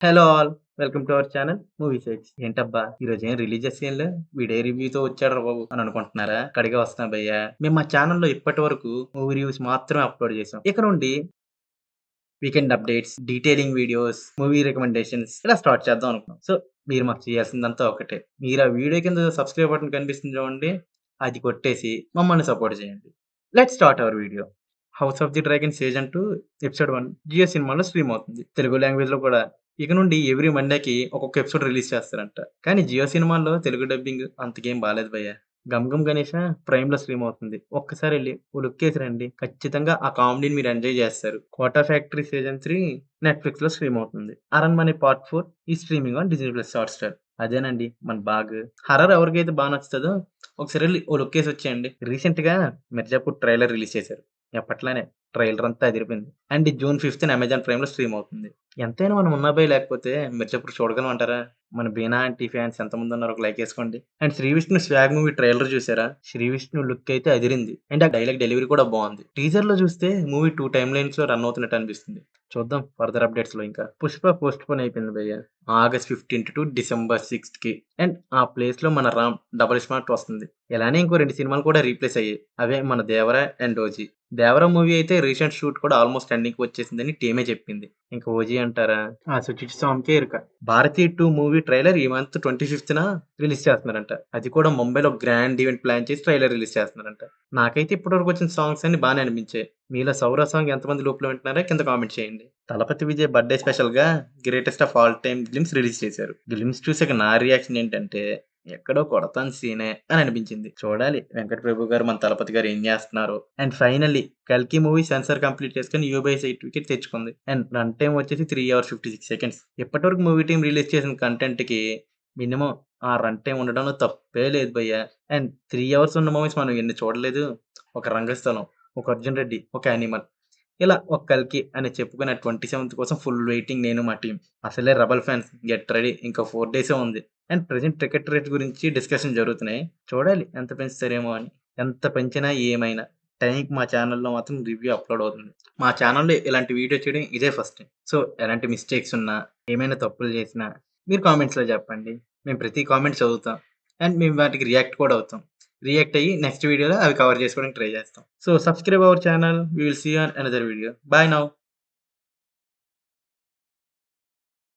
Hello all. Welcome to our channel movie sites. ఏంటబ్బా! ఈరోజు ఏం రిలీజియస్ సీన్‌లు వీడే రివ్యూతో వచ్చాడురా బాబు అని అనుకుంటున్నారా? కడిగే వస్తున్నా భయ్యా. మేము మా ఛానల్‌లో ఇప్పటివరకు మూవీ రివ్యూస్ మాత్రమే అప్‌లోడ్ చేసాం. ఇక నుండి weekend updates, detailing videos, movie recommendations ఇలా స్టార్ట్ చేద్దాం అనుకున్నాం. సో, మీరు మాకు చేయాల్సిందంతా ఒకటే. మీరు ఆ వీడియో కింద సబ్స్క్రైబ్ బటన్ కనిపిస్తుంది చూడండి. అది కొట్టేసి మమ్మల్ని సపోర్ట్ చేయండి. Let's start our video. 'House of the dragon' season 2 episode 1 Jio సినిమాలో స్ట్రీమ్ అవుతుంది. తెలుగు లాంగ్వేజ్‌లో కూడా ఇక నుండి ఎవ్రీ మండేకి ఒక్కొక్క ఎపిసోడ్ రిలీజ్ చేస్తారంట. కానీ జియో సినిమాల్లో తెలుగు డబ్బింగ్ అంతకేం బాలేదు భయ్యా. 'గమ్ గమ్ గణేష' ప్రైమ్‌లో స్ట్రీమ్ అవుతుంది. ఒక్కసారెళ్లి ఓ లుక్కేసి రండి. ఖచ్చితంగా ఆ కామెడీని మీరు ఎంజాయ్ చేస్తారు. 'కోటా ఫ్యాక్టరీ' సీజన్ 3 నెట్‌ఫ్లిక్స్‌లో స్ట్రీమ్ అవుతుంది. 'అరண்మనే పార్ట్ 4' ఈ streaming on Disney plus Hotstar. అదేనండి మన బాగ్. హర్రర్ ఎవరికైతే నచ్చుతదో ఒకసారెళ్లి ఓ లుక్కేసి వచ్చేయండి. రీసెంట్‌గా 'మిర్జాపూర్' ట్రైలర్ రిలీజ్ చేశారు. ఎప్పట్లానే ట్రైలర్ అంతా అదిరిపోయింది. అండ్ జూన్ 5థ్ అమెజాన్ ప్రైమ్‌లో స్ట్రీమ్ అవుతుంది. ఎంతైనా మనం మున్నాబయ్య లేకపోతే 'మిర్జాపూర్' చూడగలం అంటారా? మన 'బీనా ఆంటీ' ఫ్యాన్స్ ఎంతమందున్నారో ఒక లైక్ ఏసుకోండి. And 'Sri Vishnu swag' movie trailer చూసారా? 'శ్రీ విష్ణు' లుక్ అయితే అదిరింది. అండ్ ఆ డైలాగ్ డెలివరీ కూడా బావుంది. టీజర్‌లో చూస్తే మూవీ 2 టైమ్ లైన్స్‌లో రన్ అవుతున్నట్టు అనిపిస్తుంది. చూద్దాం ఫర్దర్ అప్డేట్స్‌లో ఇంకా. 'పుష్ప' పోస్ట్‌పోన్ అయిపోయింది భయ్యా. ఆగస్ట్ 15 టు డిసెంబర్ 6కి. అండ్ ఆ ప్లేస్‌లో మన 'రామ్' డబుల్ స్మార్ట్ వస్తుంది. ఇలానే ఇంకో 2 సినిమాలు కూడా రీప్లేస్ అయ్యాయి. అవే మన 'దేవర' అండ్ 'ఓజీ'. 'దేవర' మూవీ అయితే రీసెంట్ షూట్ కూడా ఆల్మోస్ట్ ఎండింగ్‌కి వచ్చేసిందని టీమే చెప్పింది. ఇంక 'ఓజీ' అంటారా? ఆ సుచిట్ స్వామికే ఎరుక. 'భారతి 2' మూవీ ట్రైలర్ ఈ మంత్ 25థ్‌న రిలీజ్ చేస్తున్నారంట. అది కూడా ముంబైలో గ్రాండ్ ఈవెంట్ ప్లాన్ చేసి ట్రైలర్ రిలీజ్ చేస్తున్నారంట. నాకైతే ఇప్పటివరకు వచ్చిన సాంగ్స్ అన్ని బానే అనిపించాయి. మీలో 'సౌర' సాంగ్ ఎంతమంది లూప్‌లో వింటున్నారో కింద కామెంట్ చేయండి. 'తలపతి విజయ్' బర్త్‌డే స్పెషల్‌గా 'greatest of all time' glimpse release చేశారు. గ్లిమ్స్ చూసాక నా రియాక్షన్ ఏంటంటే ఎక్కడో కొడతాను సీనే అని అనిపించింది. చూడాలి వెంకట్ ప్రభు గారు, మన తలపతి గారు ఏం చేస్తున్నారో. అండ్ ఫైనల్లీ 'కల్కి' మూవీ సెన్సార్ కంప్లీట్ చేసుకొని యూబీఐ సర్టిఫికేట్ తెచ్చుకుంది. అండ్ రన్ టైమ్ వచ్చేసి 3 అవర్స్ 56 సెకండ్స్. ఇప్పటివరకు మూవీ టీమ్ రిలీజ్ చేసిన కంటెంట్‌కి మినిమమ్ ఆ రన్ టైమ్ ఉండడంలో తప్పే లేదు భయ్యా. అండ్ 3 అవర్స్ ఉన్న మూవీస్ మనం ఎన్ని చూడలేదు. ఒక 'రంగస్థలం', ఒక 'అర్జున్ రెడ్డి', ఒక 'యానిమల్' ఇలా ఒక 'కల్కి' అని చెప్పుకుని 27థ్ కోసం ఫుల్ వెయిటింగ్ నేను మా టీమ్. అసలే 'రెబెల్' ఫ్యాన్స్ గెట్ రెడీ ఇంకో 4 డేసే ఉంది. అండ్ ప్రెజెంట్ టికెట్ రేట్ గురించి డిస్కషన్ జరుగుతున్నాయి. చూడాలి ఎంత పెంచుతారేమో అని. ఎంత పెంచినా ఏమైనా టైంకి మా ఛానల్‌లో మాత్రం రివ్యూ అప్‌లోడ్ అవుతుంది. మా ఛానల్‌లో ఇలాంటి వీడియో చేయడం ఇదే ఫస్ట్ టైం. సో, ఎలాంటి మిస్టేక్స్ ఉన్నా, ఏమైనా తప్పులు చేసినా మీరు కామెంట్స్‌లో చెప్పండి. మేము ప్రతి కామెంట్ చదువుతాం. అండ్ మేము వాటికి రియాక్ట్ కూడా అవుతాం. రియాక్ట్ అయ్యి నెక్స్ట్ వీడియోలో అవి కవర్ చేసుకోవడానికి ట్రై చేస్తాం. So, subscribe our channel. We will see you on another video. Bye now.